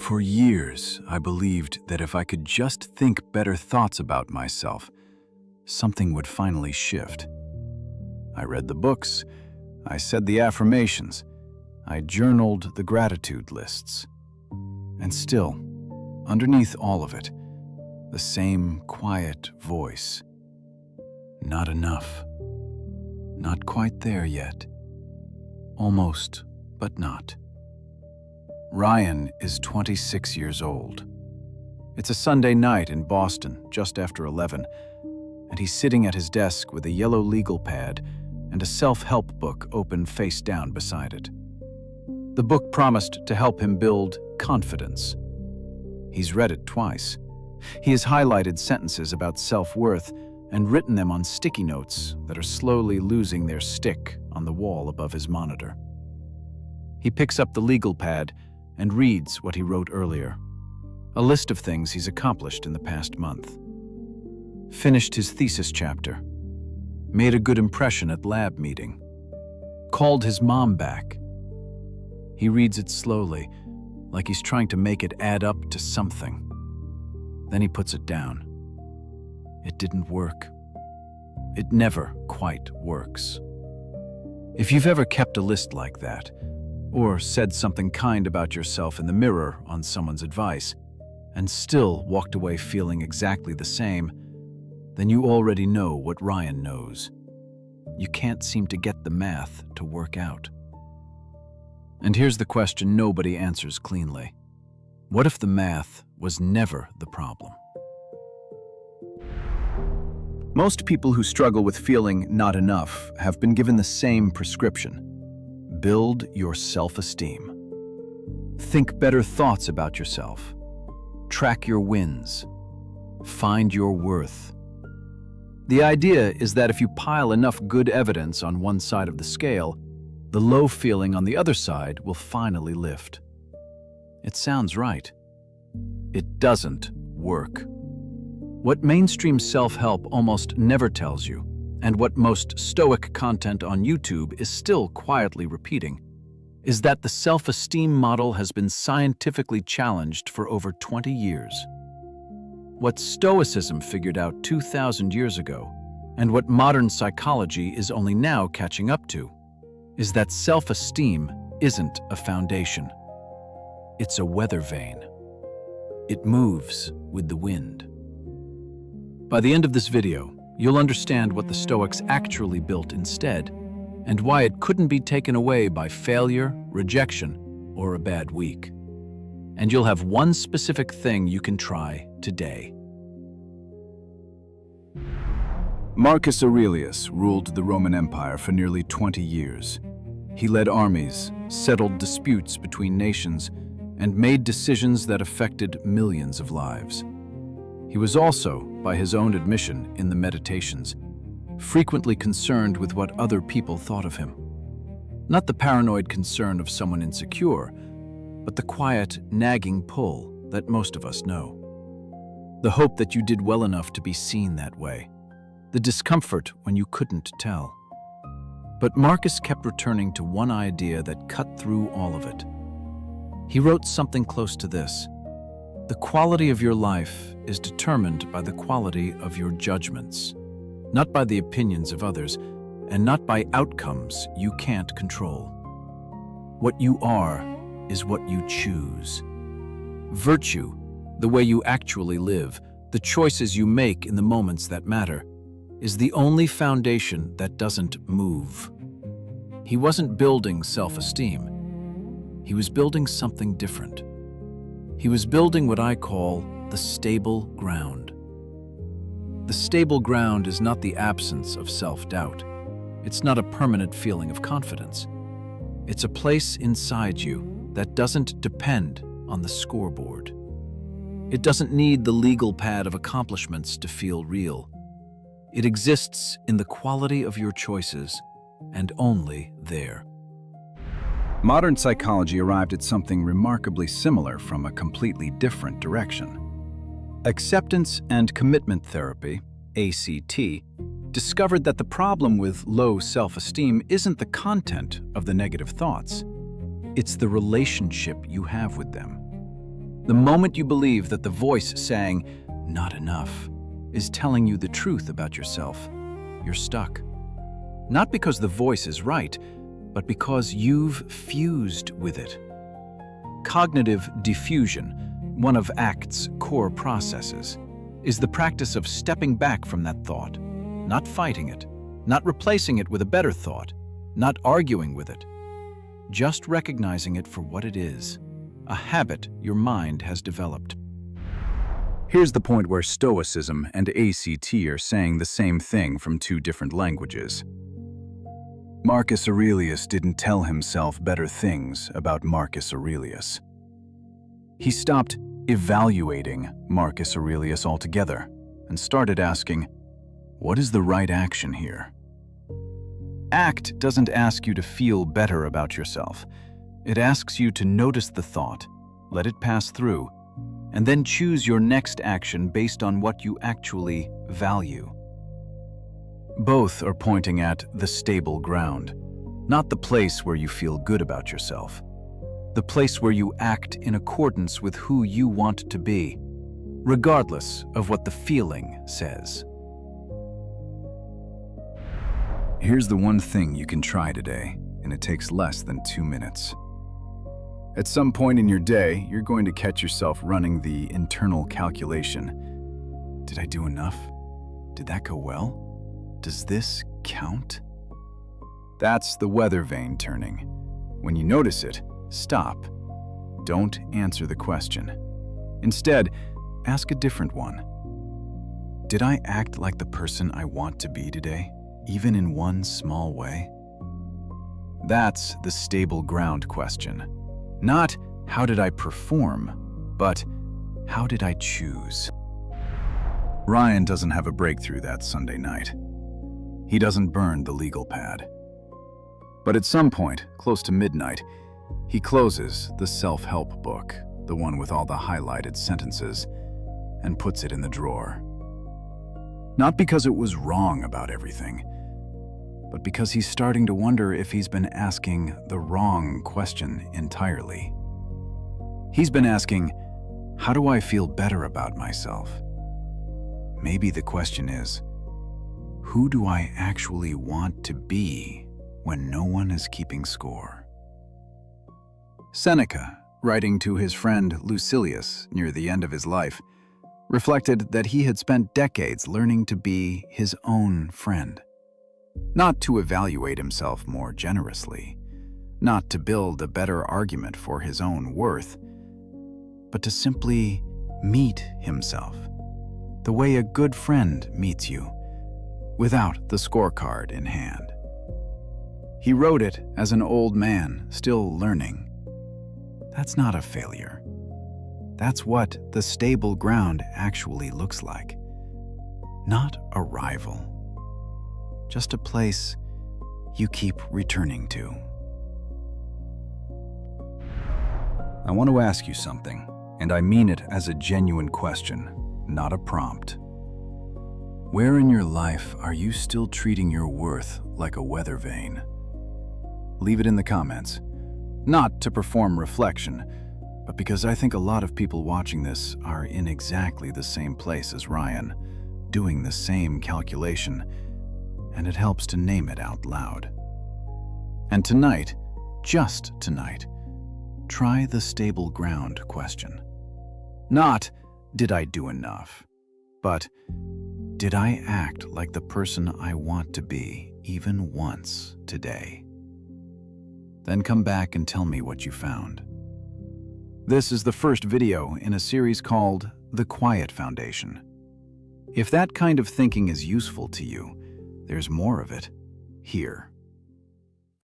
For years, I believed that if I could just think better thoughts about myself, something would finally shift. I read the books, I said the affirmations, I journaled the gratitude lists. And still, underneath all of it, the same quiet voice. Not enough. Not quite there yet. Almost, but not. Ryan is 26 years old. It's a Sunday night in Boston, just after 11, and he's sitting at his desk with a yellow legal pad and a self-help book open face down beside it. The book promised to help him build confidence. He's read it twice. He has highlighted sentences about self-worth and written them on sticky notes that are slowly losing their stick on the wall above his monitor. He picks up the legal pad and reads what he wrote earlier, a list of things he's accomplished in the past month. Finished his thesis chapter, made a good impression at lab meeting, called his mom back. He reads it slowly, like he's trying to make it add up to something. Then he puts it down. It didn't work. It never quite works. If you've ever kept a list like that, or said something kind about yourself in the mirror on someone's advice, and still walked away feeling exactly the same, then you already know what Ryan knows. You can't seem to get the math to work out. And here's the question nobody answers cleanly. What if the math was never the problem? Most people who struggle with feeling not enough have been given the same prescription. Build your self-esteem. Think better thoughts about yourself. Track your wins. Find your worth. The idea is that if you pile enough good evidence on one side of the scale, the low feeling on the other side will finally lift. It sounds right. It doesn't work. What mainstream self-help almost never tells you, and what most Stoic content on YouTube is still quietly repeating, is that the self-esteem model has been scientifically challenged for over 20 years. What Stoicism figured out 2,000 years ago, and what modern psychology is only now catching up to, is that self-esteem isn't a foundation. It's a weather vane. It moves with the wind. By the end of this video, you'll understand what the Stoics actually built instead, and why it couldn't be taken away by failure, rejection, or a bad week. And you'll have one specific thing you can try today. Marcus Aurelius ruled the Roman Empire for nearly 20 years. He led armies, settled disputes between nations, and made decisions that affected millions of lives. He was also, by his own admission in the Meditations, frequently concerned with what other people thought of him. Not the paranoid concern of someone insecure, but the quiet, nagging pull that most of us know. The hope that you did well enough to be seen that way. The discomfort when you couldn't tell. But Marcus kept returning to one idea that cut through all of it. He wrote something close to this: the quality of your life is determined by the quality of your judgments, not by the opinions of others, and not by outcomes you can't control. What you are is what you choose. Virtue, the way you actually live, the choices you make in the moments that matter, is the only foundation that doesn't move. He wasn't building self-esteem. He was building something different. He was building what I call the stable ground. The stable ground is not the absence of self-doubt. It's not a permanent feeling of confidence. It's a place inside you that doesn't depend on the scoreboard. It doesn't need the legal pad of accomplishments to feel real. It exists in the quality of your choices, and only there. Modern psychology arrived at something remarkably similar from a completely different direction. Acceptance and commitment therapy, ACT, discovered that the problem with low self-esteem isn't the content of the negative thoughts. It's the relationship you have with them. The moment you believe that the voice saying, "not enough," is telling you the truth about yourself, you're stuck. Not because the voice is right, but because you've fused with it. Cognitive diffusion, one of ACT's core processes, is the practice of stepping back from that thought, not fighting it, not replacing it with a better thought, not arguing with it, just recognizing it for what it is, a habit your mind has developed. Here's the point where Stoicism and ACT are saying the same thing from two different languages. Marcus Aurelius didn't tell himself better things about Marcus Aurelius. He stopped evaluating Marcus Aurelius altogether and started asking, what is the right action here? ACT doesn't ask you to feel better about yourself. It asks you to notice the thought, let it pass through, and then choose your next action based on what you actually value. Both are pointing at the stable ground, not the place where you feel good about yourself, the place where you act in accordance with who you want to be, regardless of what the feeling says. Here's the one thing you can try today, and it takes less than 2 minutes. At some point in your day, you're going to catch yourself running the internal calculation. Did I do enough? Did that go well? Does this count? That's the weather vane turning. When you notice it, stop. Don't answer the question. Instead, ask a different one. Did I act like the person I want to be today, even in one small way? That's the stable ground question. Not how did I perform, but how did I choose? Ryan doesn't have a breakthrough that Sunday night. He doesn't burn the legal pad. But at some point, close to midnight, he closes the self-help book, the one with all the highlighted sentences, and puts it in the drawer. Not because it was wrong about everything, but because he's starting to wonder if he's been asking the wrong question entirely. He's been asking, how do I feel better about myself? Maybe the question is, who do I actually want to be when no one is keeping score? Seneca, writing to his friend Lucilius near the end of his life, reflected that he had spent decades learning to be his own friend. Not to evaluate himself more generously, not to build a better argument for his own worth, but to simply meet himself, the way a good friend meets you, without the scorecard in hand. He wrote it as an old man still learning. That's not a failure. That's what the stable ground actually looks like. Not a rival. Just a place you keep returning to. I want to ask you something, and I mean it as a genuine question, not a prompt. Where in your life are you still treating your worth like a weather vane? Leave it in the comments. Not to perform reflection, but because I think a lot of people watching this are in exactly the same place as Ryan, doing the same calculation, and it helps to name it out loud. And tonight, just tonight, try the stable ground question. Not, did I do enough? But, did I act like the person I want to be even once today? Then come back and tell me what you found. This is the first video in a series called The Quiet Foundation. If that kind of thinking is useful to you, there's more of it here.